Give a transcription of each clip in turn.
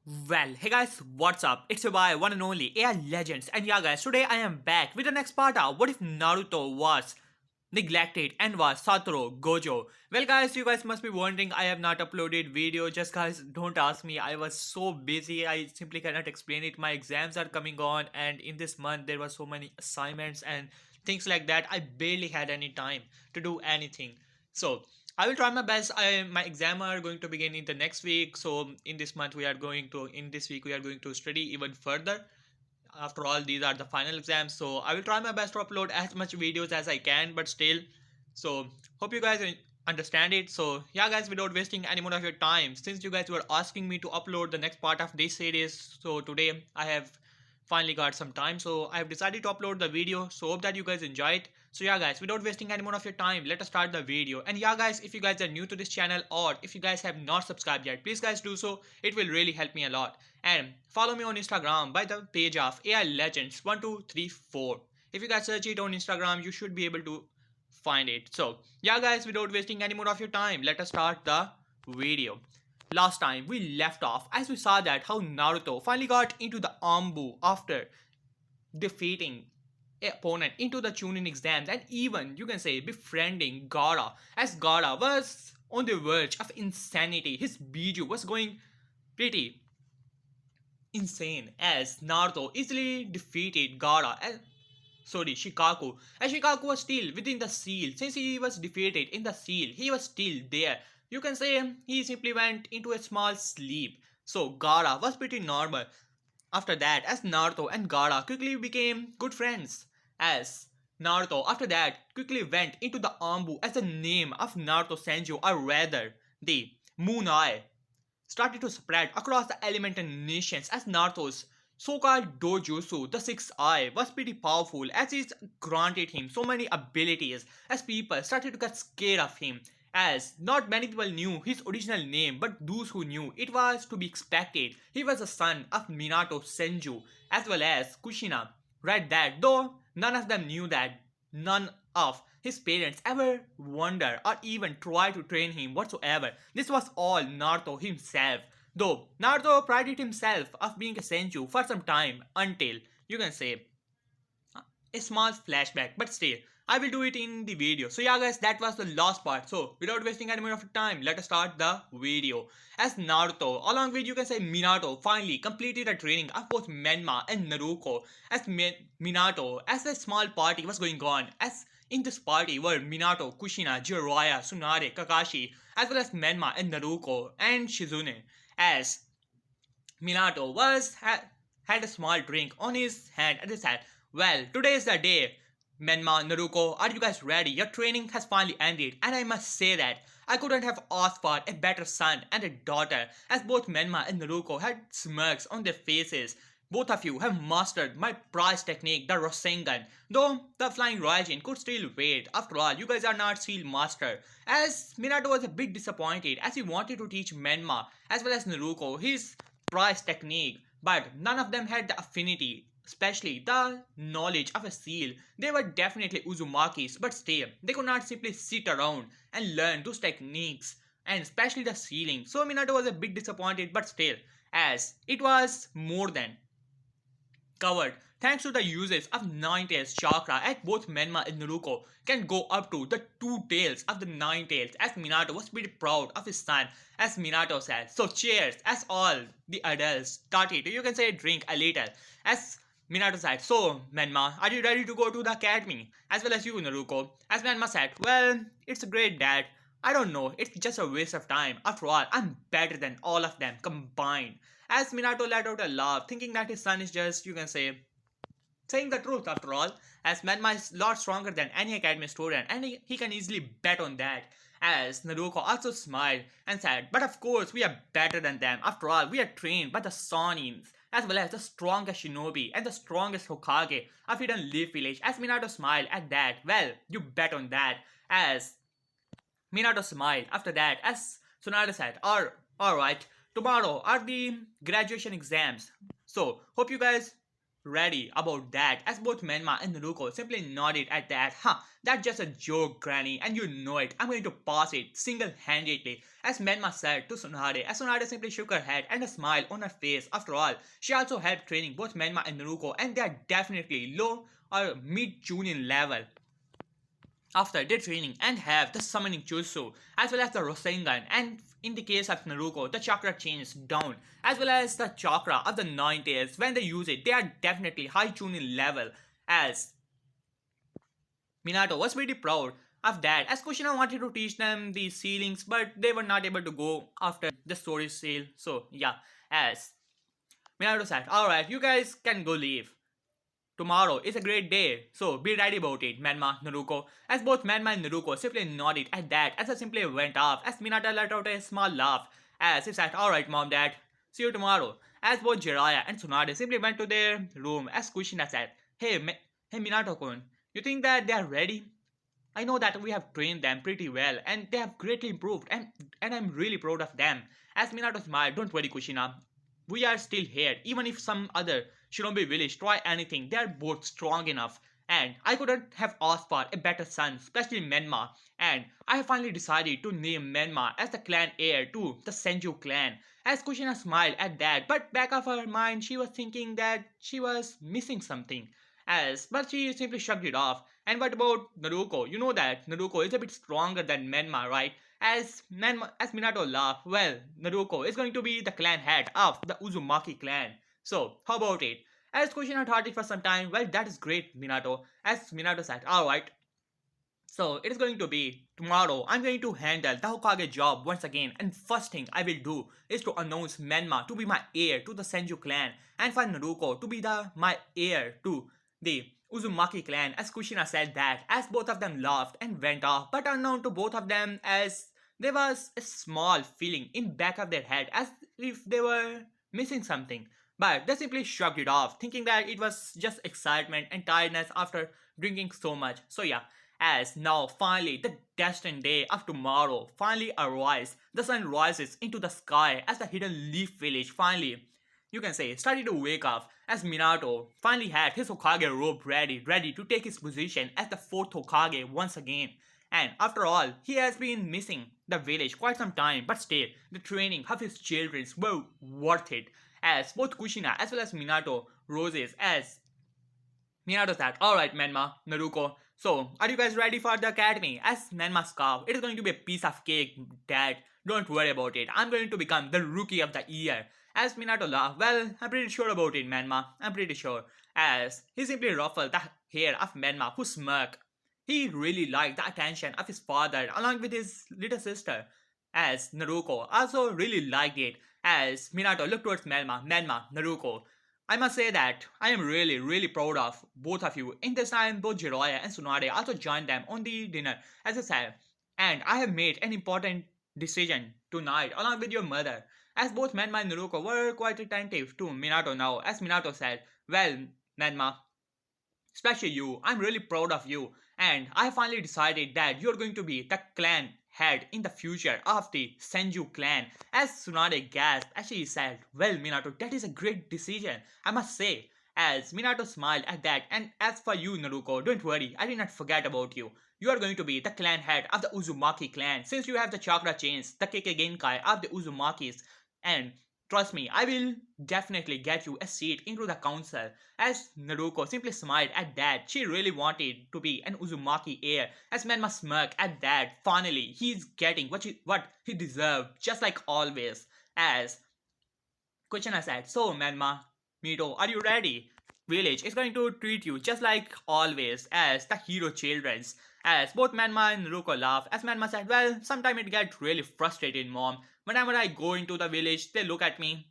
Well, hey guys, what's up? It's your boy, one and only AI Legends, and yeah, guys, today I am back with the next part of What If Naruto Was neglected and was Satouro Gojo. Well, guys, you guys must be wondering I have not uploaded video. Just guys, don't ask me. I was so busy. I simply cannot explain it. My exams are coming on, and in this month there were so many assignments and things like that. I barely had any time to do anything. So I will try my best. My exam are going to begin in the next week. So in this week we are going to study even further. After all, these are the final exams, so I will try my best to upload as much videos as I can, but still. So hope you guys understand it. So yeah, guys, without wasting any more of your time, since you guys were asking me to upload the next part of this series, so today I have finally got some time, so I have decided to upload the video. So hope that you guys enjoy it. So yeah, guys, without wasting any more of your time, let us start the video. And yeah, guys, if you guys are new to this channel or if you guys have not subscribed yet, please guys do so. It will really help me a lot. And follow me on Instagram by the page of AI Legends 1234. If you guys search it on Instagram, you should be able to find it. So yeah, guys, without wasting any more of your time, let us start the video. Last time we left off as we saw that how Naruto finally got into the Ambu after defeating a opponent into the Chunin exams, and even you can say befriending Gaara, as Gaara was on the verge of insanity. His Biju was going pretty insane as Naruto easily defeated Gaara and Shikaku. As Shikaku was still within the seal, since he was defeated in the seal, he was still there. You can say he simply went into a small sleep. So Gaara was pretty normal. After that, as Naruto and Gaara quickly became good friends. As Naruto after that quickly went into the Ambu as the name of Naruto Senju, or rather the Moon Eye, started to spread across the elemental nations as Naruto's so-called dojutsu, the sixth eye, was pretty powerful as it granted him so many abilities as people started to get scared of him, as not many people knew his original name, but those who knew it was to be expected. He was the son of Minato Senju as well as Kushina. Right, that though none of them knew that none of his parents ever wondered or even tried to train him whatsoever. This was all Naruto himself. Though Naruto prided himself of being a senju for some time until, you can say, a small flashback, but still, I will do it in the video. So yeah, guys, that was the last part. So without wasting any more of time, let us start the video. As Naruto, along with, you can say, Minato, finally completed the training of both Menma and Naruko. As Minato, as a small party was going on, as in this party were Minato, Kushina, Jiraiya, Tsunade, Kakashi, as well as Menma and Naruko and Shizune. As Minato had a small drink on his hand and he said, "Well, today is the day. Menma, Naruko, are you guys ready? Your training has finally ended, and I must say that I couldn't have asked for a better son and a daughter, as both Menma and Naruko had smirks on their faces. Both of you have mastered my prized technique, the Rasengan, though the Flying Raijin could still wait. After all, you guys are not Seal Master." As Minato was a bit disappointed as he wanted to teach Menma as well as Naruko his prized technique, but none of them had the affinity, especially the knowledge of a seal. They were definitely Uzumakis, but still, they could not simply sit around and learn those techniques, and especially the sealing. So Minato was a bit disappointed, but still, as it was more than covered. Thanks to the uses of Nine Tails chakra, at both Menma and Naruko can go up to the two tails of the Nine Tails, as Minato was pretty proud of his son, as Minato said. So cheers, as all the adults started to, you can say, drink a little, as Minato said, "So, Menma, are you ready to go to the academy?" As well as you, Naruko. As Menma said, "Well, it's great, Dad. I don't know, it's just a waste of time. After all, I'm better than all of them combined." As Minato let out a laugh, thinking that his son is just, you can say, saying the truth after all, as Menma is a lot stronger than any academy student and he can easily bet on that. As Naruko also smiled and said, "But of course we are better than them. After all, we are trained by the Sonins, as well as the strongest shinobi and the strongest Hokage of Hidden Leaf Village." As Minato smiled at that, "Well, you bet on that." As Minato smiled after that, as Tsunade said, Alright, tomorrow are the graduation exams. So, hope you guys ready about that, as both Menma and Naruko simply nodded at that. Huh, that's just a joke, Granny, and you know it. I'm going to pass it single-handedly, as Menma said to Tsunade, as Tsunade simply shook her head and a smile on her face. After all, she also helped training both Menma and Naruko, and they are definitely low or mid-Chunin level after their training and have the summoning jutsu as well as the Rasengan, and in the case of Naruko the chakra changes down as well as the chakra of the 90s. When they use it they are definitely high tuning level, as Minato was pretty proud of that, as Kushina wanted to teach them the ceilings but they were not able to go after the story sale. So yeah, as Minato said, alright, you guys can go leave. Tomorrow is a great day, so be ready about it, Menma, Naruko. As both Menma and Naruko simply nodded at that as I simply went off, as Minato let out a small laugh as he said, alright mom, dad, see you tomorrow. As both Jiraiya and Tsunade simply went to their room, as Kushina said, hey Minato-kun, you think that they are ready? I know that we have trained them pretty well and they have greatly improved, and I'm really proud of them. As Minato smiled, don't worry Kushina, we are still here. Even if some other Shinobi village try anything, they are both strong enough. And I couldn't have asked for a better son, especially Menma. And I have finally decided to name Menma as the clan heir to the Senju clan. As Kushina smiled at that, but back of her mind she was thinking that she was missing something. But she simply shrugged it off. And what about Naruko? You know that Naruko is a bit stronger than Menma, right? As Minato laughed, well, Naruko is going to be the clan head of the Uzumaki clan. So, how about it? As Kushina thought it for some time, well, that is great, Minato. As Minato said, alright. So, it is going to be tomorrow. I'm going to handle the Hokage job once again, and first thing I will do is to announce Menma to be my heir to the Senju clan, and for Naruko to be my heir to the Uzumaki clan. As Kushina said that, as both of them laughed and went off, but unknown to both of them, as there was a small feeling in back of their head as if they were missing something. But they simply shrugged it off, thinking that it was just excitement and tiredness after drinking so much. So yeah, as now finally the destined day of tomorrow finally arrives, the sun rises into the sky as the hidden leaf village finally, you can say, started to wake up, as Minato finally had his Hokage robe ready to take his position as the fourth Hokage once again. And after all, he has been missing the village quite some time, but still, the training of his children were worth it. As both Kushina as well as Minato roses, as Minato said, alright Menma, Naruko, so are you guys ready for the academy? As Menma scoffed, it is going to be a piece of cake, dad. Don't worry about it. I'm going to become the rookie of the year. As Minato laughed, well, I'm pretty sure about it, Menma. I'm pretty sure. As he simply ruffled the hair of Menma, who smirked. He really liked the attention of his father along with his little sister. As Naruko also really liked it. As Minato looked towards Menma, Naruko, I must say that I am really proud of both of you. In this time, both Jiraiya and Tsunade also joined them on the dinner, as I said. And I have made an important decision tonight along with your mother. As both Menma and Naruko were quite attentive to Minato now, as Minato said, well, Menma, especially you, I'm really proud of you. And I finally decided that you're going to be the clan head in the future of the Senju clan. As Tsunade gasped as she said, well Minato, that is a great decision, I must say. As Minato smiled at that, and as for you Naruko, don't worry, I did not forget about you. You are going to be the clan head of the Uzumaki clan, since you have the chakra chains, the Kekkei Genkai of the Uzumakis. And trust me, I will definitely get you a seat into the council. As Naruko simply smiled at that, she really wanted to be an Uzumaki heir. As Menma smirked at that, finally, he's getting what he deserved, just like always. As Kuchina said, so Menma, Mito, are you ready? Village is going to treat you just like always as the hero children's. As both Menma and Naruko laughed, as Menma said, well, sometimes it gets really frustrating, mom. Whenever I go into the village, they look at me.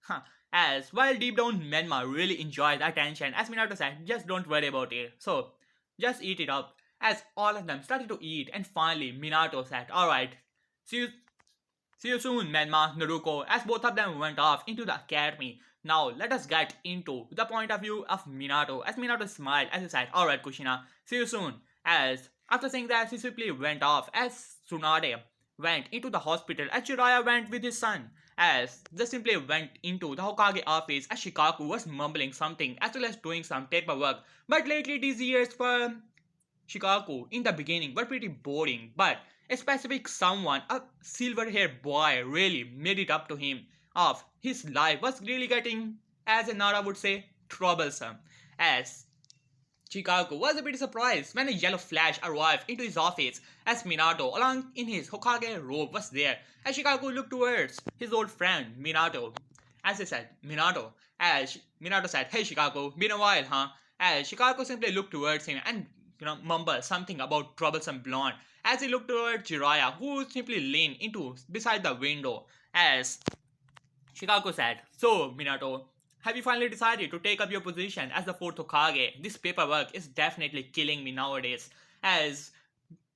Huh. As while deep down Menma really enjoys the attention, as Minato said, just don't worry about it. So, just eat it up. As all of them started to eat, and finally Minato said, alright, see you, see you soon, Menma, Naruko, as both of them went off into the academy. Now, let us get into the point of view of Minato, as Minato smiled as he said, alright Kushina, see you soon. As after saying that, he simply went off as Tsunade went into the hospital as Jiraiya went with his son. As they simply went into the Hokage office as Shikaku was mumbling something as well as doing some paperwork. But lately these years for Shikaku in the beginning were pretty boring, but a specific someone, a silver haired boy, really made it up to him of his life was really getting, as a Nara would say, troublesome. As Chicago was a bit surprised when a yellow flash arrived into his office as Minato, along in his Hokage robe, was there. As Chicago looked towards his old friend Minato, as he said, Minato, as Minato said, "Hey Chicago, been a while, huh?" As Chicago simply looked towards him and mumbled something about troublesome blonde. As he looked towards Jiraiya, who simply leaned into beside the window. As Chicago said, "So, Minato, have you finally decided to take up your position as the fourth Hokage? This paperwork is definitely killing me nowadays." As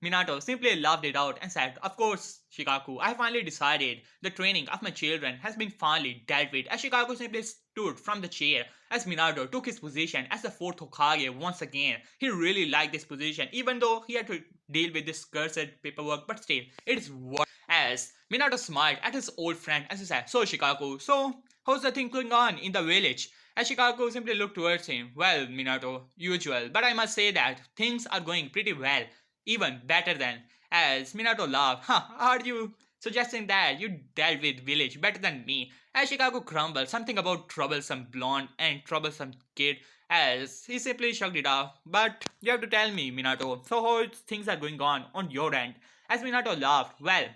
Minato simply laughed it out and said, "Of course, Shikaku, I finally decided the training of my children has been finally dealt with." As Shikaku simply stood from the chair as Minato took his position as the fourth Hokage once again. He really liked this position, even though he had to deal with this cursed paperwork, but still, it is worth. As Minato smiled at his old friend as he said, "So, Shikaku, so how's the thing going on in the village?" As Shikaku simply looked towards him, "Well, Minato, usual, but I must say that things are going pretty well, even better than." As Minato laughed, "Huh, are you suggesting that you dealt with village better than me?" As Chicago grumbled something about troublesome blonde and troublesome kid, as he simply shrugged it off. "But you have to tell me, Minato, so how things are going on your end?" As Minato laughed, "Well,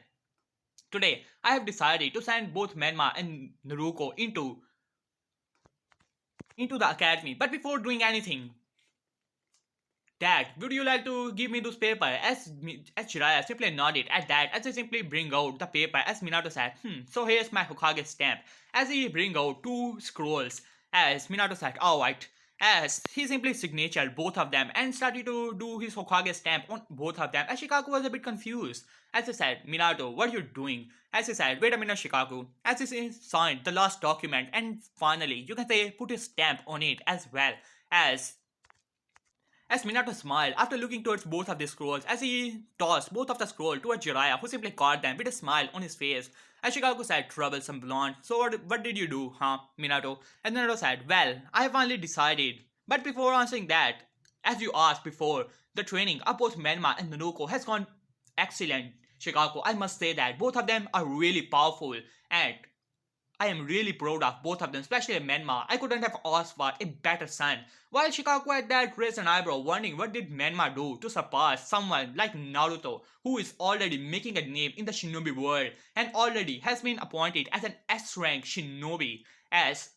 today I have decided to send both Menma and Naruko into the academy. But before doing anything, Dad, would you like to give me those paper?" As Jiraiya simply nodded at that as he simply bring out the paper as Minato said, "So here's my Hokage stamp." As he bring out two scrolls as Minato said, "Alright." As he simply signatured both of them and started to do his Hokage stamp on both of them as Shikaku was a bit confused. As he said, "Minato, what are you doing?" As he said, "Wait a minute, Shikaku." As he signed the last document and finally, you can say, put his stamp on it as well. As Minato smiled after looking towards both of the scrolls as he tossed both of the scrolls towards Jiraiya, who simply caught them with a smile on his face. As Shikaku said, "Troublesome blonde, so what did you do, huh, Minato?" And Minato said, "Well, I have finally decided. But before answering that, as you asked before, the training of both Menma and Naruko has gone excellent, Shikaku. I must say that both of them are really powerful and I am really proud of both of them, especially Menma. I couldn't have asked for a better son." While Shikaku at that raised an eyebrow, wondering what did Menma do to surpass someone like Naruto, who is already making a name in the shinobi world and already has been appointed as an S-rank shinobi, as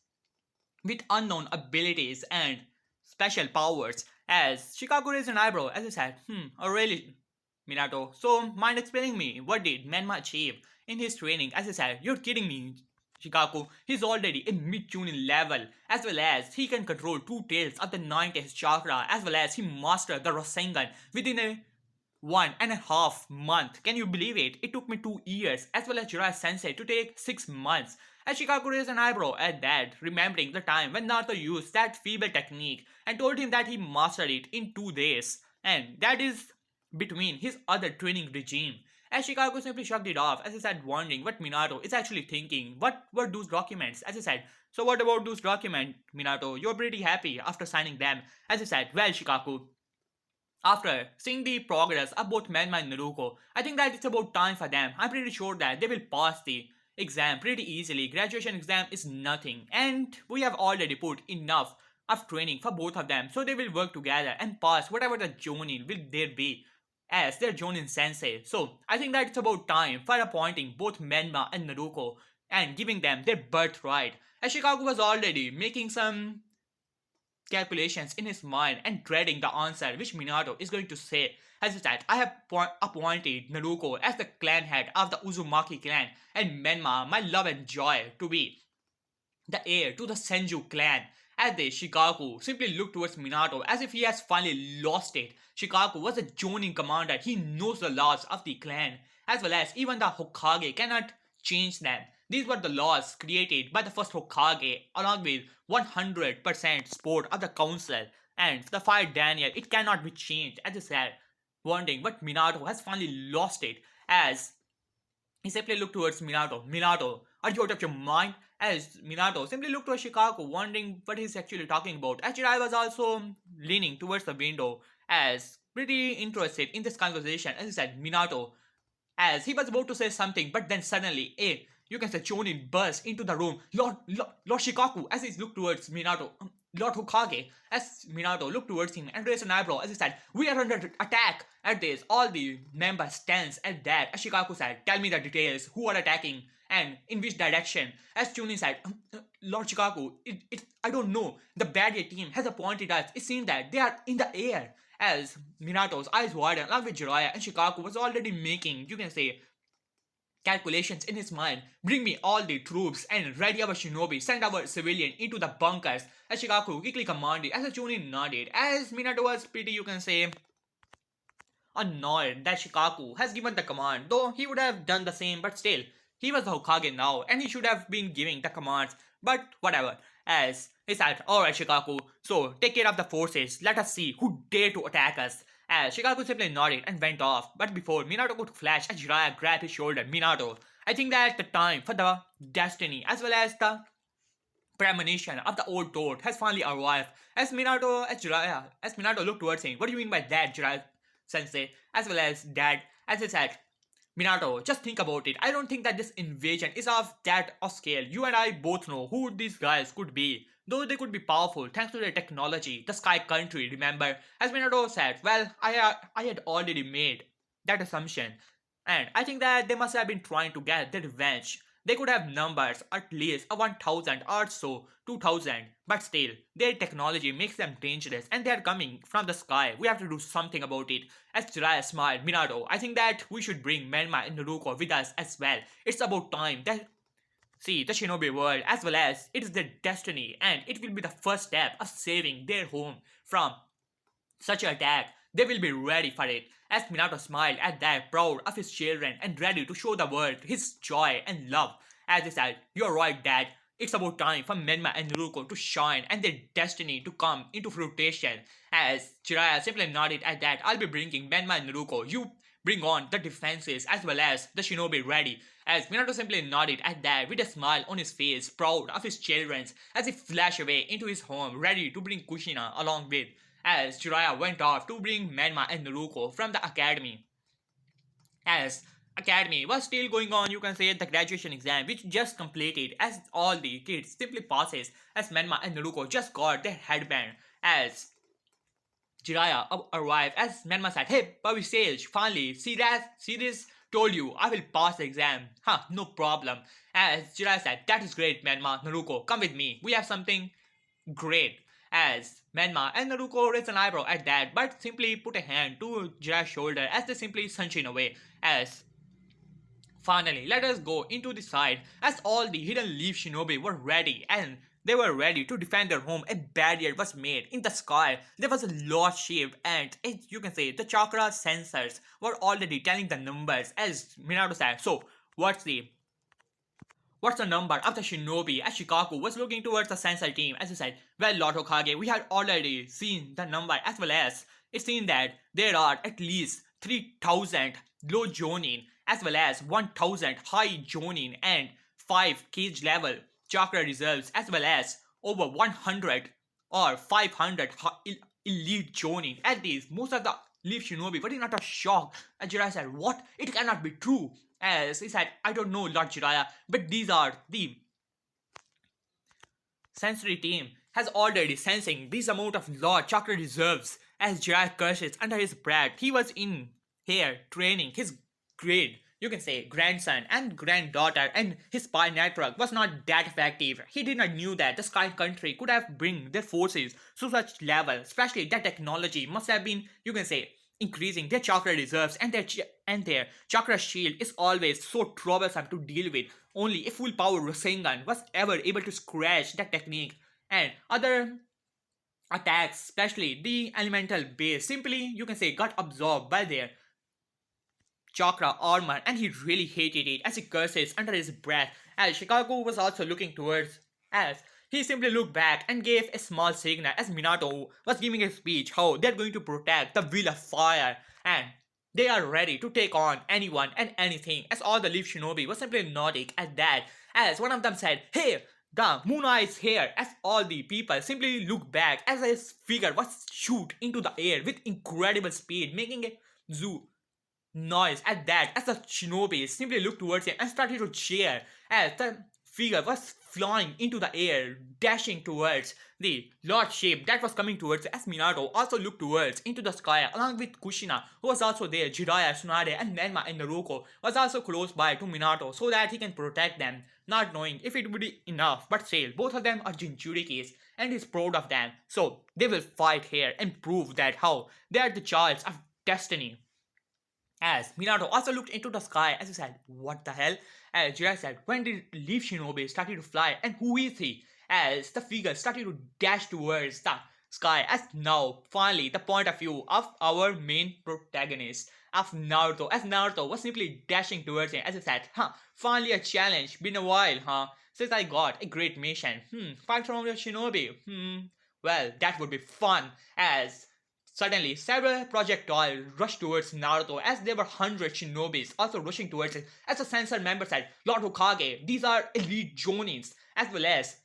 with unknown abilities and special powers. As Shikaku raised an eyebrow as he said, "Oh really, Minato? So mind explaining me, what did Menma achieve in his training?" As he said, "You're kidding me, Shikaku. He's already a mid-tuning level, as well as he can control two tails of the ninth chakra, as well as he mastered the Rasengan within a 1.5 month. Can you believe it? It took me 2 years, as well as Jiraiya Sensei to take 6 months." As Shikaku raised an eyebrow at that, remembering the time when Naruto used that feeble technique and told him that he mastered it in 2 days, and that is between his other training regime. As Shikaku simply shrugged it off as he said, wondering what Minato is actually thinking. What were those documents? As he said, "So what about those documents, Minato? You're pretty happy after signing them." As he said, "Well, Shikaku, after seeing the progress of both Menma and Naruko, I think that it's about time for them. I'm pretty sure that they will pass the exam pretty easily. Graduation exam is nothing, and we have already put enough of training for both of them, so they will work together and pass whatever the Jonin will there be as their Jonin sensei. So I think that it's about time for appointing both Menma and Naruko and giving them their birthright." As Shikaku was already making some calculations in his mind and dreading the answer which Minato is going to say. As he said, "I have appointed Naruko as the clan head of the Uzumaki clan and Menma, my love and joy, to be the heir to the Senju clan." As they, Shikaku simply looked towards Minato as if he has finally lost it. Shikaku was a Jonin commander. He knows the laws of the clan, as well as even the Hokage cannot change them. These were the laws created by the first Hokage along with 100% support of the council and the fire Daniel. It cannot be changed, as I said, wondering what Minato has finally lost it as He simply looked towards Minato. Minato, are you out of your mind? As Minato simply looked towards Shikaku, wondering what he's actually talking about. As Jiraiya was also leaning towards the window, as pretty interested in this conversation. As he said, Minato, as he was about to say something, but then suddenly, you can say Chonin burst into the room. Lord Shikaku, as he looked towards Minato, Lord Hokage, as Minato looked towards him and raised an eyebrow, as he said, "We are under attack." At this, all the members stands at that. As Shikaku said, "Tell me the details. Who are attacking and in which direction?" As Chunin said, "Lord Shikaku, I don't know. The barrier team has appointed us. It seems that they are in the air." As Minato's eyes widened, along with Jiraiya and Shikaku was already making, you can say, calculations in his mind. "Bring me all the troops and ready our shinobi. Send our civilian into the bunkers." As Shikaku quickly commanded, as the Chunin nodded, as Minato was pretty, you can say, annoyed that Shikaku has given the command, though he would have done the same, but still, he was the Hokage now, and he should have been giving the commands, but whatever. As he said, "Alright Shikaku, so take care of the forces, let us see who dare to attack us." As Shikaku simply nodded and went off, but before Minato could flash, as Jiraiya grabbed his shoulder, "Minato, I think that the time for the destiny as well as the premonition of the old toad has finally arrived." As Minato looked towards him, "What do you mean by that, Jiraiya Sensei?" As well as Dad, as he said, "Minato, just think about it. I don't think that this invasion is of that of scale. You and I both know who these guys could be. Though they could be powerful thanks to their technology, the Sky Country, remember?" As Minato said, "Well, I had already made that assumption. And I think that they must have been trying to get their revenge. They could have numbers at least a 1000 or so, 2000, but still, their technology makes them dangerous and they are coming from the sky. We have to do something about it." As Jiraiya smiled, "Minato, I think that we should bring Menma and Naruko with us as well. It's about time that see the shinobi world as well as it is their destiny and it will be the first step of saving their home from such an attack. They will be ready for it." As Minato smiled at that, proud of his children and ready to show the world his joy and love. As he said, "You're right, Dad. It's about time for Menma and Naruko to shine and their destiny to come into fruition." As Jiraiya simply nodded at that, "I'll be bringing Menma and Naruko. You bring on the defenses as well as the shinobi ready." As Minato simply nodded at that with a smile on his face, proud of his children, as he flashed away into his home, ready to bring Kushina along with. As Jiraiya went off to bring Menma and Naruko from the academy. As academy was still going on, you can say, the graduation exam which just completed, as all the kids simply passes, as Menma and Naruko just got their headband. As Jiraiya arrived, as Menma said, "Hey, Bobby Sage, finally, see this? Told you, I will pass the exam. Huh, no problem." As Jiraiya said, "That is great, Menma, Naruko, come with me. We have something great." As Menma and Naruko raised an eyebrow at that, but simply put a hand to Jiraiya's shoulder as they simply sunshine away. As finally, let us go into the side as all the hidden leaf shinobi were ready and they were ready to defend their home. A barrier was made in the sky. There was a large shift, and you can say the chakra sensors were already telling the numbers. As Minato said, "So, what's the number of the shinobi?" As Shikaku was looking towards the sensor team, as he said, "Well, Lord Hokage, we had already seen the number as well as it seems that there are at least 3000 low jonin as well as 1000 high jonin and 5 cage level chakra reserves as well as over 100 or 500 elite jonin. At these, most of the leaf shinobi were in utter shock." And Jiraiya said, "What? It cannot be true." As he said, "I don't know, Lord Jiraiya, but these are the sensory team has already sensing this amount of Lord Chakra reserves." As Jiraiya curses under his breath, he was in here training his great, you can say, grandson and granddaughter, and his spy network was not that effective. He did not knew that the Sky Country could have bring their forces to such level, especially that technology must have been, you can say, increasing their chakra reserves, and their chakra shield is always so troublesome to deal with. Only a full power Rasengan was ever able to scratch that technique, and other attacks, especially the elemental base, simply, you can say, got absorbed by their chakra armor, and he really hated it as he curses under his breath. As Shikaku was also looking towards, as he simply looked back and gave a small signal as Minato was giving a speech how they're going to protect the Wheel of Fire. And They are ready to take on anyone and anything, as all the leaf shinobi was simply nodding at that, as one of them said, "Hey, the moon eye is here," as all the people simply looked back as his figure was shoot into the air with incredible speed, making a zoo noise at that as the shinobi simply looked towards him and started to cheer as the figure was flying into the air, dashing towards the large shape that was coming towards as Minato also looked towards into the sky along with Kushina who was also there. Jiraiya, Tsunade and Menma and Naruko was also close by to Minato so that he can protect them, not knowing if it would be enough, but still both of them are Jinchurikis and he's proud of them, so they will fight here and prove that how they are the childs of destiny. As Minato also looked into the sky as he said, "What the hell?" As Jiraiya said, "When did Leaf Shinobi started to fly and who is he?" As the figure started to dash towards the sky as now finally the point of view of our main protagonist of Naruto as Naruto was simply dashing towards him as he said, finally a challenge, been a while, since I got a great mission. Fight from your shinobi. Well, that would be fun." As suddenly, several projectiles rushed towards Naruto as there were hundreds shinobis also rushing towards it. As the censor member said, "Lord Hokage, these are elite Jonins as well as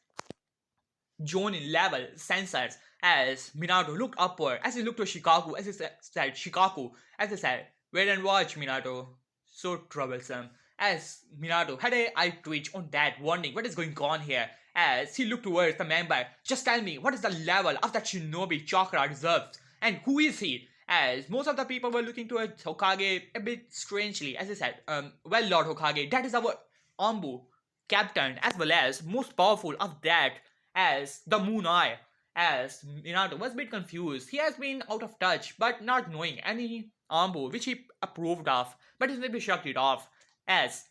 Jonin level censors." As Minato looked upward, as he looked to Shikaku, as he said, "Shikaku," as he said, "Wait and watch, Minato." So troublesome. As Minato had a eye twitch on that, wondering what is going on here. As he looked towards the member, "Just tell me, what is the level of that shinobi chakra reserves? And who is he?" As most of the people were looking towards Hokage a bit strangely, as he said, "Well, Lord Hokage, that is our Ambu captain, as well as most powerful of that, as the Moon Eye." As Minato was a bit confused, he has been out of touch, but not knowing any Ambu which he approved of, but he simply shrugged it off. As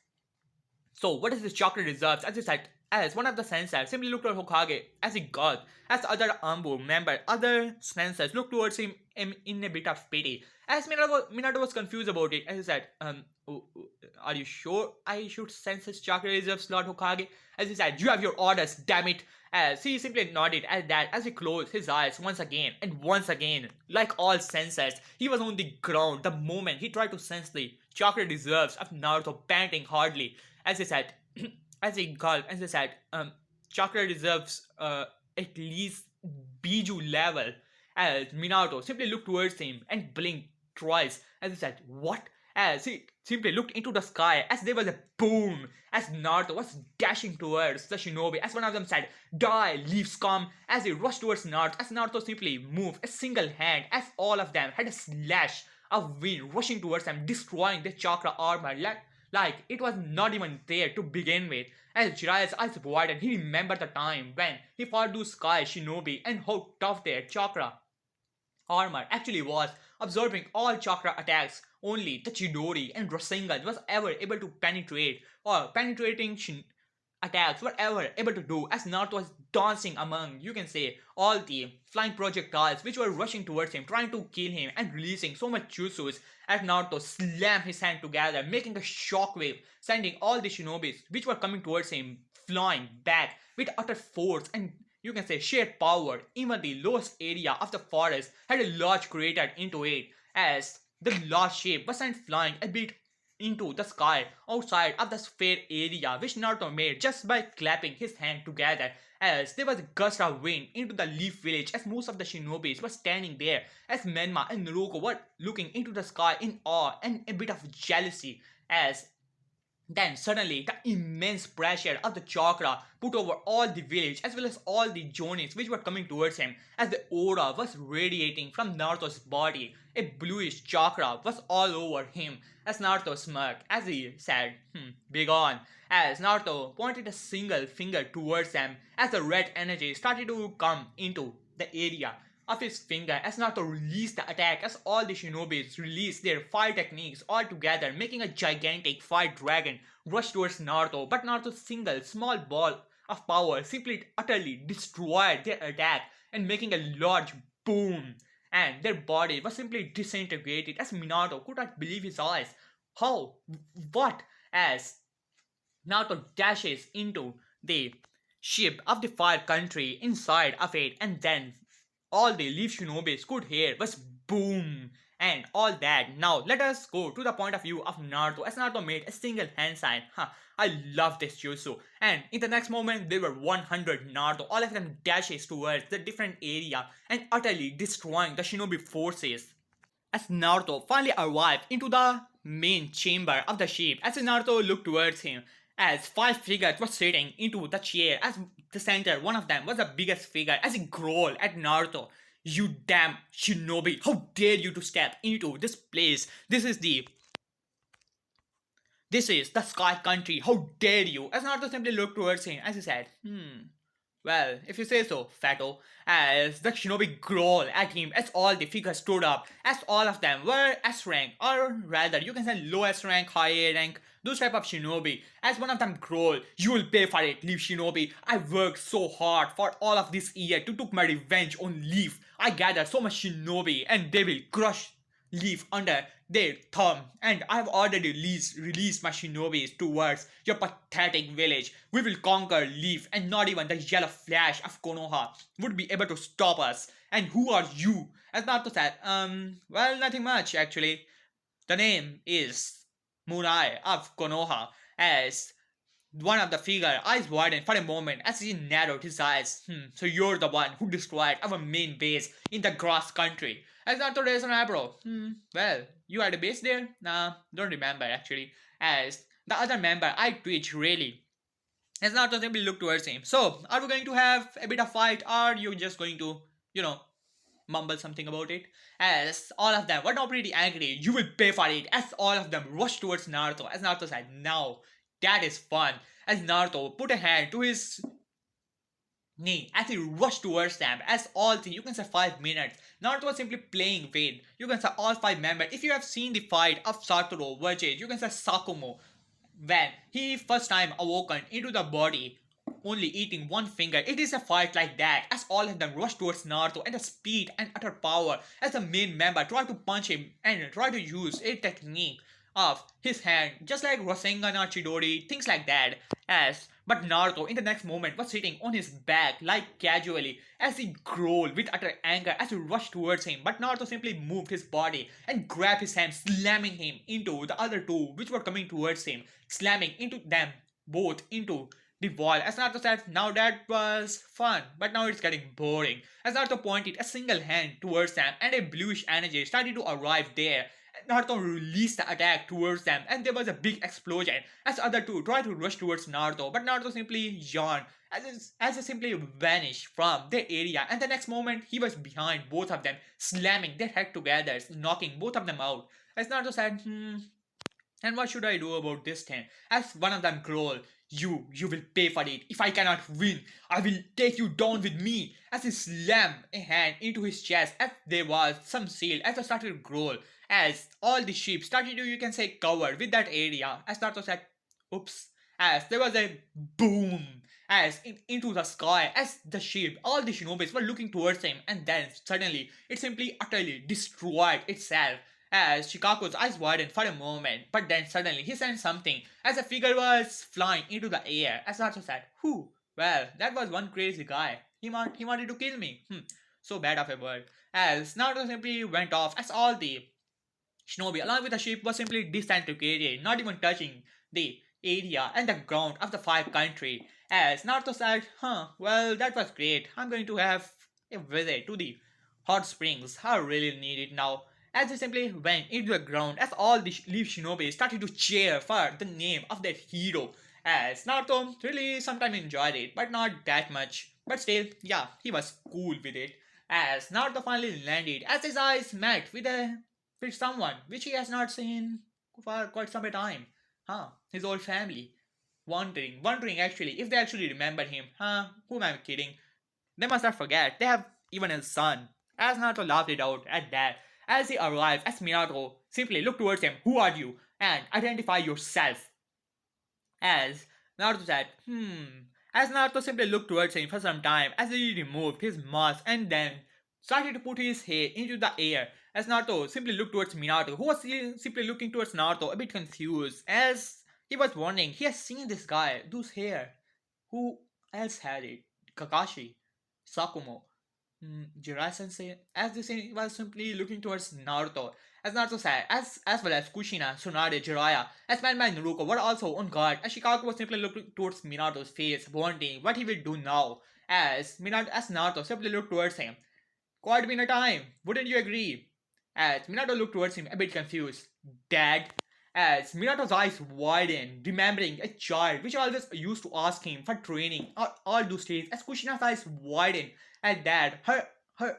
"So, what is this chocolate reserves?" As he said, as one of the censors simply looked at Hokage as he got, as the other Ambu member, other censors looked towards him in a bit of pity. As Minato was confused about it, as he said, "Are you sure I should sense his chocolate reserves, Lord Hokage?" As he said, "You have your orders, damn it." As he simply nodded at that as he closed his eyes once again and once again. Like all sensors, he was on the ground the moment he tried to sense the chocolate reserves of Naruto panting hardly. As he said, as he gulped, as he said, "Chocolate reserves at least Biju level." As Minato simply looked towards him and blinked twice as he said, "What?" As he simply looked into the sky as there was a boom as Naruto was dashing towards the shinobi as one of them said, "Die, leaf scum," as he rushed towards Naruto as Naruto simply moved a single hand as all of them had a slash of wind rushing towards them, destroying the chakra armor like it was not even there to begin with. As Jiraiya's eyes widened, he remembered the time when he fought those sky shinobi and how tough their chakra armor actually was, absorbing all chakra attacks. Only the Chidori and Rasengan was ever able to penetrate, or penetrating attacks were ever able to do, as Naruto was dancing among, you can say, all the flying projectiles which were rushing towards him, trying to kill him and releasing so much jutsus as Naruto slammed his hand together, making a shockwave, sending all the shinobis which were coming towards him flying back with utter force and, you can say, sheer power. Even the lowest area of the forest had a large crater into it, as the large shape was sent flying a bit into the sky outside of the sphere area which Naruto made just by clapping his hand together. As there was a gust of wind into the leaf village as most of the shinobis were standing there as Menma and Naruko were looking into the sky in awe and a bit of jealousy. As then suddenly the immense pressure of the chakra put over all the village as well as all the Jonins which were coming towards him, as the aura was radiating from Naruto's body. A bluish chakra was all over him as Naruto smirked as he said, "Begone," as Naruto pointed a single finger towards them as the red energy started to come into the area of his finger as Naruto released the attack as all the shinobis released their fire techniques all together, making a gigantic fire dragon rush towards Naruto. But Naruto's single small ball of power simply utterly destroyed their attack and making a large boom, and their body was simply disintegrated as Minato could not believe his eyes. How? What? As Naruto dashes into the ship of the fire country inside of it, and then all the leaf shinobis could hear was boom, and all that. Now let us go to the point of view of Naruto, as Naruto made a single hand sign. I love this jutsu. And in the next moment, there were 100 Naruto. All of them dashes towards the different area and utterly destroying the shinobi forces. As Naruto finally arrived into the main chamber of the ship, as Naruto looked towards him, as five figures were sitting into the chair, as the center, one of them was the biggest figure, as he growled at Naruto. You damn shinobi, how dare you to step into this place? This is the Sky Country, how dare you? As Naruto simply looked towards him as he said, well, if you say so, Fatto, as the shinobi growled at him as all the figures stood up, as all of them were S rank, or rather, you can say low S rank, high rank, those type of shinobi. As one of them growled, you will pay for it, Leaf Shinobi. I worked so hard for all of this year to took my revenge on Leaf. I gathered so much shinobi and they will crush Leaf under their thumb, and I've already released my shinobis towards your pathetic village. We will conquer Leaf, and not even the yellow flash of Konoha would be able to stop us. And who are you? As Naruto said, well, nothing much actually. The name is Murai of Konoha, as one of the figure eyes widened for a moment as he narrowed his eyes. So you're the one who destroyed our main base in the grass country. As Naruto raised an eyebrow. Well, you had a base there? Nah, don't remember actually. As the other member eyed Twitch really. As Naruto simply looked towards him. So, are we going to have a bit of fight, or are you just going to, mumble something about it? As all of them were now pretty angry. You will pay for it. As all of them rushed towards Naruto. As Naruto said, now that is fun. As Naruto put a hand to his knee as he rushed towards them, as all the, you can say 5 minutes, Naruto was simply playing with, you can say all five members. If you have seen the fight of Satouro versus, you can say Sakumo, when he first time awoken into the body, only eating one finger, it is a fight like that, as all of them rush towards Naruto and the speed and utter power, as the main member tried to punch him and try to use a technique of his hand, just like Rasengan or Chidori, things like that. But Naruto in the next moment was sitting on his back like casually as he growled with utter anger as he rushed towards him. But Naruto simply moved his body and grabbed his hand, slamming him into the other two which were coming towards him, slamming into them both into the wall. As Naruto said, now that was fun, but now it's getting boring. As Naruto pointed a single hand towards them and a bluish energy started to arrive there. Naruto released the attack towards them and there was a big explosion as the other two tried to rush towards Naruto, but Naruto simply yawned as he simply vanished from their area, and the next moment he was behind both of them, slamming their head together, knocking both of them out. As Naruto said, and what should I do about this thing? As one of them growled, you will pay for it. If I cannot win, I will take you down with me. As he slammed a hand into his chest as there was some seal as I started to growl. As all the sheep started to, you can say, cover with that area. As Naruto said, oops. As there was a boom into the sky as the sheep, all the shinobis were looking towards him, and then suddenly it simply utterly destroyed itself. As Shikaku's eyes widened for a moment, but then suddenly he sensed something as a figure was flying into the air. As Naruto said, who? Well, that was one crazy guy. He wanted to kill me. So bad of a word. As Naruto simply went off as all the shinobi along with the sheep was simply disintegrated, not even touching the area and the ground of the five country. As Naruto said, well, that was great. I'm going to have a visit to the hot springs. I really need it now. As he simply went into the ground as all the leaf shinobi started to cheer for the name of their hero. As Naruto really sometimes enjoyed it, but not that much. But still, yeah, he was cool with it. As Naruto finally landed, as his eyes met with someone which he has not seen for quite some time. His old family. Wondering actually if they actually remember him. Who am I kidding? They must not forget. They have even a son. As Naruto laughed it out at that, as he arrived, as Minato simply looked towards him, who are you? And identify yourself. As Naruto said, As Naruto simply looked towards him for some time, as he removed his mask and then started to put his hair into the air. As Naruto simply looked towards Minato, who was simply looking towards Naruto, a bit confused, as he was wondering, he has seen this guy, whose hair. Who else had it? Kakashi, Sakumo. Jiraiya Sensei, as this was simply looking towards Naruto. As Naruto said, as well as Kushina, Tsunade, Jiraiya, as Menma and Naruko were also on guard, as Shikaku was simply looking towards Minato's face, wondering what he will do now. As Naruto simply looked towards him. Quite been a time, wouldn't you agree? As Minato looked towards him, a bit confused. Dad? As Minato's eyes widened, remembering a child which always used to ask him for training all those days, as Kushina's eyes widened at Dad, her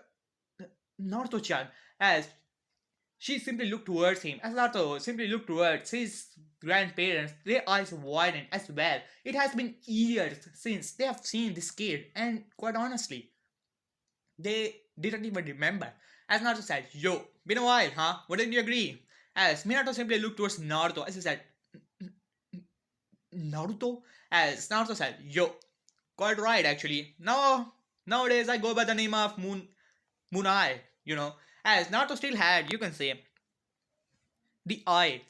Naruto-chan, as she simply looked towards him, as Naruto simply looked towards his grandparents, their eyes widened as well. It has been years since they have seen this kid, and quite honestly, they didn't even remember. As Naruto said, yo, been a while, huh? Wouldn't you agree? As Minato simply looked towards Naruto as he said, Naruto? As Naruto said, yo, quite right actually. Nowadays I go by the name of Moon Eye, you know. As Naruto still had, you can say, the eye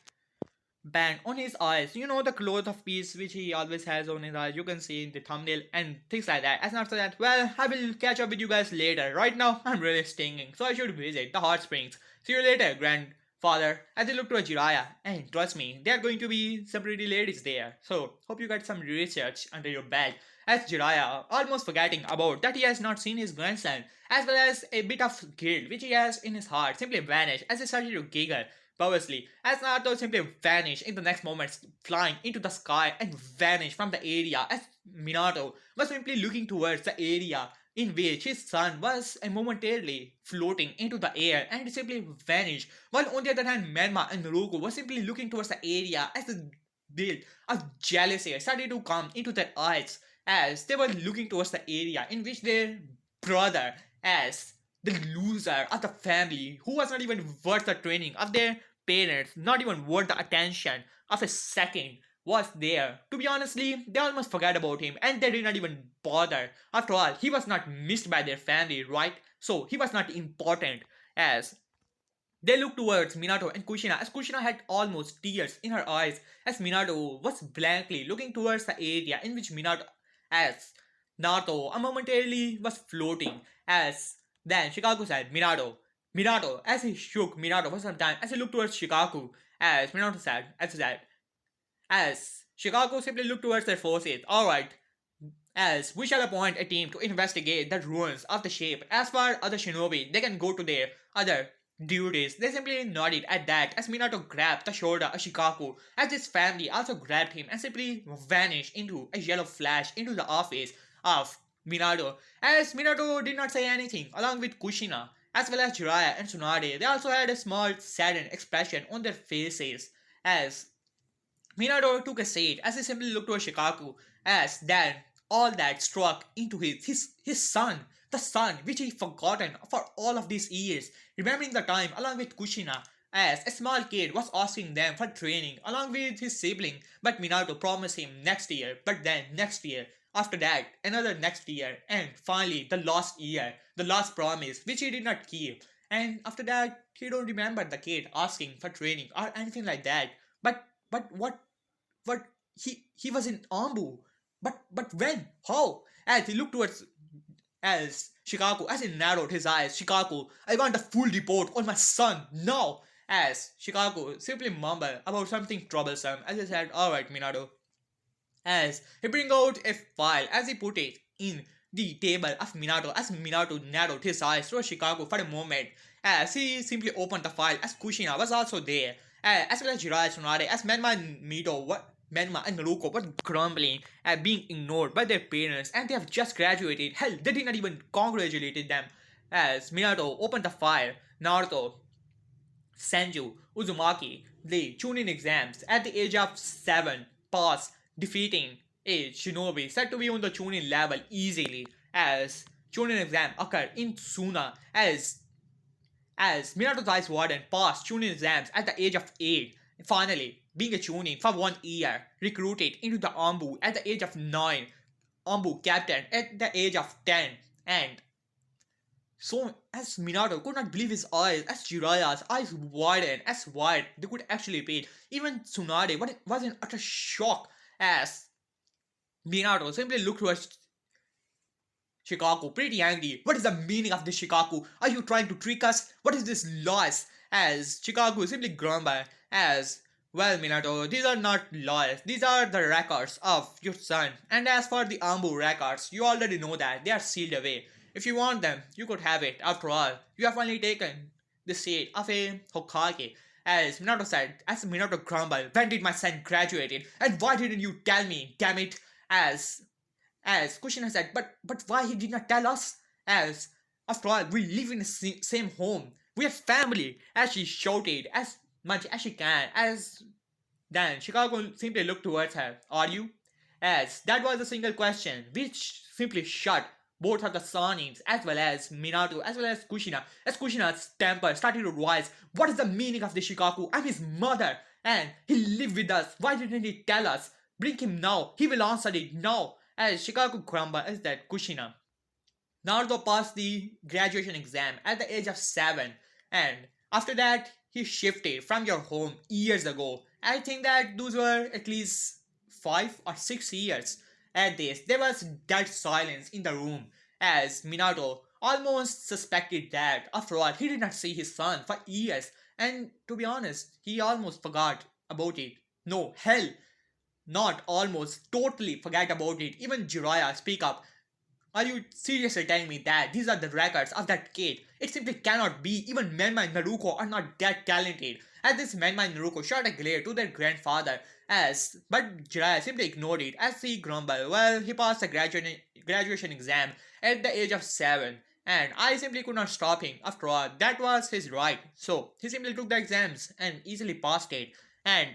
band on his eyes. You know the cloth of peace which he always has on his eyes. You can see in the thumbnail and things like that. As not so that, well, I will catch up with you guys later. Right now, I'm really stinging, so I should visit the hot springs. See you later, grandfather. As they look to a Jiraiya, and trust me, there are going to be some pretty ladies there. So hope you got some research under your belt. As Jiraiya, almost forgetting about that he has not seen his grandson, as well as a bit of guilt which he has in his heart, simply vanished as he started to giggle perversely, as Naruto simply vanished in the next moment, flying into the sky and vanished from the area, as Minato was simply looking towards the area in which his son was momentarily floating into the air and simply vanished, while on the other hand Menma and Naruko was simply looking towards the area as the guilt of jealousy started to come into their eyes as they were looking towards the area in which their brother, as the loser of the family who was not even worth the training of their parents, not even worth the attention of a second, was there. To be honestly, they almost forgot about him and they did not even bother. After all, he was not missed by their family, right? So he was not important. As they looked towards Minato and Kushina, as Kushina had almost tears in her eyes, as Minato was blankly looking towards the area in which Minato, as Naruto, momentarily was floating. As then Shikaku said, Minato, as he shook Minato for some time, as he looked towards Shikaku, as Minato said, as Shikaku simply looked towards their forces. Alright, as we shall appoint a team to investigate the ruins of the ship. As for other shinobi, they can go to their other duties. They simply nodded at that as Minato grabbed the shoulder of Shikaku, as his family also grabbed him and simply vanished into a yellow flash into the office of Minato. As Minato did not say anything, along with Kushina, as well as Jiraiya and Tsunade, they also had a small saddened expression on their faces as Minato took a seat as he simply looked toward Shikaku, as then all that struck into his son, the son which he forgotten for all of these years, remembering the time along with Kushina, as a small kid was asking them for training along with his sibling, but Minato promised him next year, but then next year, after that, another next year, and finally the last year, the last promise which he did not keep. And after that, he don't remember the kid asking for training or anything like that. But what he was in Ambu. But when? How? As he looked towards as Shikaku, as he narrowed his eyes, Shikaku, I want a full report on my son now. As Shikaku simply mumbled about something troublesome as he said, alright Minato. As he bring out a file as he put it in the table of Minato, as Minato narrowed his eyes towards Shikaku for a moment, as he simply opened the file as Kushina was also there, as well as Jiraiya Tsunade, as Menma and Naruko were grumbling at being ignored by their parents and they have just graduated. Hell, they did not even congratulate them. As Minato opened the file, Naruto, Senju, Uzumaki, the Chunin exams at the age of 7 passed, defeating a shinobi said to be on the Chunin level easily, as Chunin exam occurred in Tsuna as Minato's ice warden passed Chunin exams at the age of 8, finally being a Chunin for 1 year, recruited into the Ambu at the age of 9, Ambu captain at the age of 10, and so as Minato could not believe his eyes, as Jiraiya's eyes widened as wide they could actually be. Even Tsunade was in utter shock as Minato simply looked towards Shikaku, pretty angry. What is the meaning of this, Shikaku? Are you trying to trick us? What is this loss? As Shikaku simply grumbled, as well, Minato, these are not laws. These are the records of your son. And as for the Ambu records, you already know that they are sealed away. If you want them, you could have it. After all, you have only taken the seat of a Hokage. As Minato said, as Minato grumbled, when did my son graduate? And why didn't you tell me? Damn it! As as Kushina said, but why he did not tell us? As after all, we live in the same home. We have family. As she shouted as much as she can. As then Chicago simply looked towards her. Are you? As that was a single question, which simply shut both of the Sonins as well as Minato as well as Kushina. As Kushina's temper started to rise. What is the meaning of this, Shikaku? I'm his mother, and he lived with us. Why didn't he tell us? Bring him now. He will answer it now. As Shikaku grumbled as that Kushina. Naruto passed the graduation exam at the age of 7, and after that, he shifted from your home years ago. I think that those were at least 5 or 6 years. At this, there was dead silence in the room as Minato almost suspected that, after all, he did not see his son for years, and to be honest, he almost forgot about it. No, hell, not almost, totally forget about it. Even Jiraiya speak up. Are you seriously telling me that these are the records of that kid? It simply cannot be. Even Menma and Naruko are not that talented. As this Menma and Naruko shot a glare to their grandfather but Jiraiya simply ignored it as he grumbled. Well, he passed the graduation exam at the age of 7 and I simply could not stop him. After all, that was his right. So he simply took the exams and easily passed it. And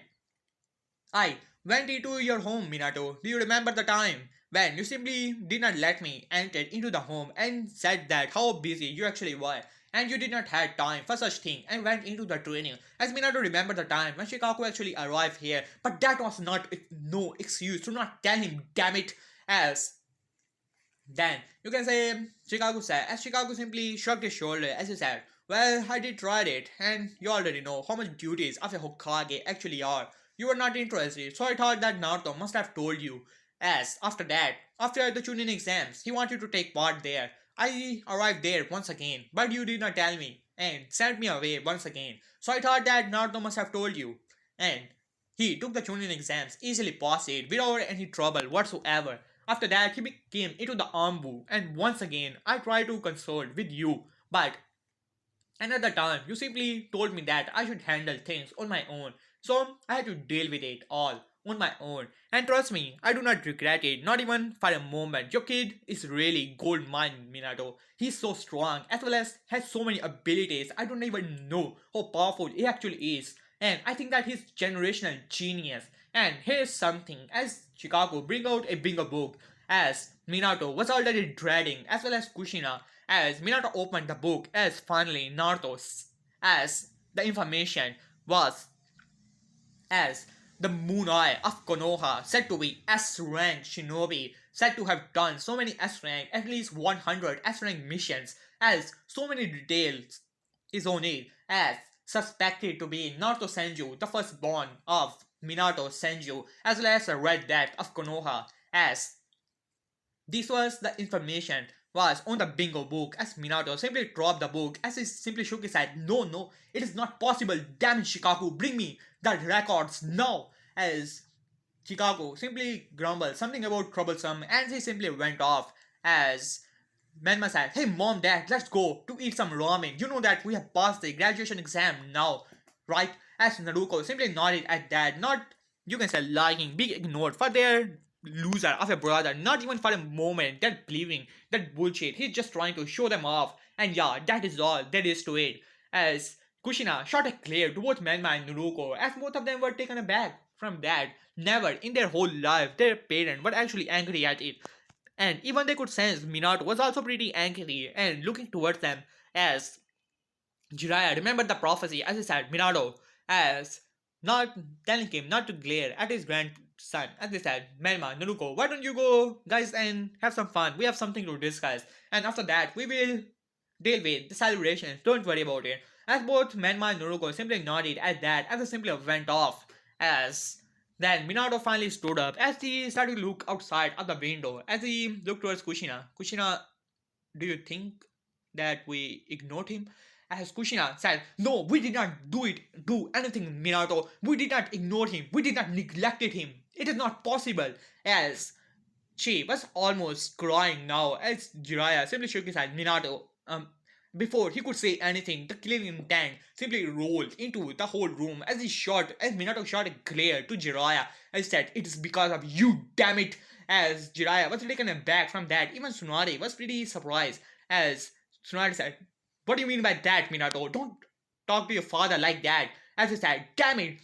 I went into your home, Minato. Do you remember the time when you simply did not let me enter into the home and said that how busy you actually were and you did not have time for such thing and went into the training? As Minato remembered the time when Shikaku actually arrived here, but that was not no excuse to not tell him, damn it. As then you can say Chicago said, as Chicago simply shrugged his shoulder as he said, well, I did try it, and you already know how much duties of a Hokage actually are. You were not interested, so I thought that Naruto must have told you. As after that, after the Chunin exams, he wanted to take part there. I arrived there once again, but you did not tell me, and sent me away once again. So I thought that Naruto must have told you. And he took the Chunin exams, easily passed it without any trouble whatsoever. After that, he came into the Ambu, and once again, I tried to consult with you, but another time, you simply told me that I should handle things on my own, so I had to deal with it all on my own. And trust me, I do not regret it, not even for a moment. Your kid is really gold mine, Minato. He's so strong, as well as has so many abilities. I don't even know how powerful he actually is. And I think that he's generational genius. And here's something, as Chicago bring out a bigger book, as Minato was already dreading, as well as Kushina, as Minato opened the book, as finally Naruto's, as the information was, as the Moon Eye of Konoha, said to be S-rank shinobi, said to have done so many S-rank, at least 100 S-rank missions, as so many details is on it, as suspected to be Naruto Senju, the firstborn of Minato Senju, as well as the Red Death of Konoha, as this was the information was on the bingo book as Minato simply dropped the book as he simply shook his head. No, no, it is not possible. Damn it, Shikaku, bring me the records now. As Shikaku simply grumbled something about troublesome and he simply went off as Menma said, hey mom, dad, let's go to eat some ramen. You know that we have passed the graduation exam now, right? As Naruko simply nodded at that, not, you can say, liking, being ignored for their loser of a brother, not even for a moment, that believing, that bullshit. He's just trying to show them off. And yeah, that is all there is to it. As Kushina shot a glare to both Menma and Naruko, as both of them were taken aback from that. Never in their whole life their parents were actually angry at it. And even they could sense Minato was also pretty angry and looking towards them as Jiraiya remembered the prophecy as he said, Minato, as not telling him not to glare at his grandson. As they said, Menma, Naruko, why don't you go, guys, and have some fun? We have something to discuss. And after that, we will deal with the celebrations. Don't worry about it. As both Menma and Naruko simply nodded at that as they simply went off. As then Minato finally stood up as he started to look outside of the window as he looked towards Kushina. Kushina do you think that we ignored him? As Kushina said, no, we did not do anything, Minato. We did not ignore him. We did not neglected him. It is not possible. As she was almost crying now as Jiraiya simply shook his head. Minato, before he could say anything, the killing tank simply rolled into the whole room as Minato shot a glare to Jiraiya and said, "It is because of you, damn it!" As Jiraiya was taken aback from that, even Tsunade was pretty surprised as Tsunade said, "What do you mean by that, Minato? Don't talk to your father like that." As he said, "Damn it,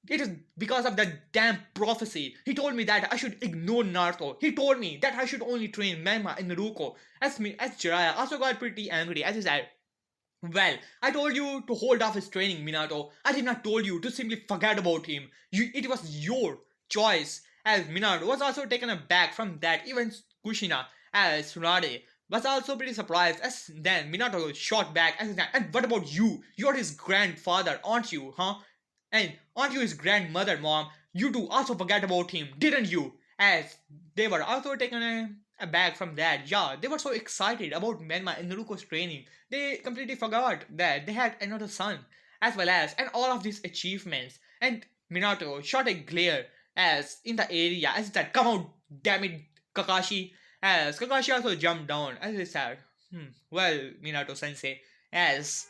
it is because of that damn prophecy. He told me that I should ignore Naruto. He told me that I should only train Menma and Naruko." As Jiraiya also got pretty angry as he said, "Well, I told you to hold off his training, Minato. I did not told you to simply forget about him. It was your choice." As Minato was also taken aback from that, even Kushina as Tsunade was also pretty surprised as then Minato shot back as he said, "And what about you? You're his grandfather, aren't you, huh? And aren't you his grandmother, mom? You two also forget about him, didn't you?" As they were also taken aback from that. Yeah, they were so excited about Menma and Naruko's training. They completely forgot that they had another son, as well as, and all of these achievements. And Minato shot a glare as in the area as he said, "Come out, damn it, Kakashi." As Kakashi also jumped down as he said, well, Minato sensei, as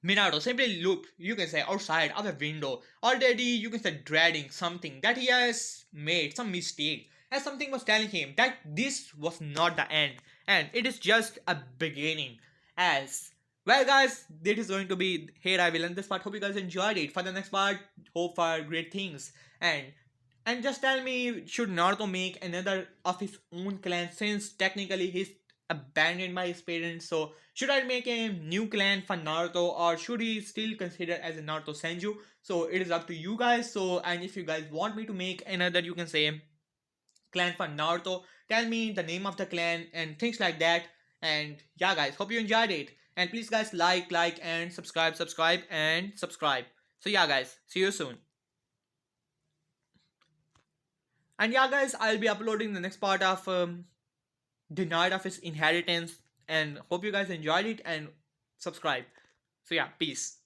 Minato simply looked, you can say, outside of the window. Already, you can say, dreading something that he has made, some mistake. As something was telling him that this was not the end, and it is just a beginning. As well, guys, this is going to be here I will end this part. Hope you guys enjoyed it. For the next part, hope for great things. And just tell me, should Naruto make another of his own clan since technically he's abandoned by his parents? So should I make a new clan for Naruto or should he still consider as a Naruto Senju? So it is up to you guys. So and if you guys want me to make another, you can say, clan for Naruto, tell me the name of the clan and things like that. And yeah, guys, hope you enjoyed it. And please, guys, like, and subscribe, and subscribe. So yeah, guys, see you soon. And yeah, guys, I'll be uploading the next part of the night of his inheritance. And hope you guys enjoyed it and subscribe. So yeah, peace.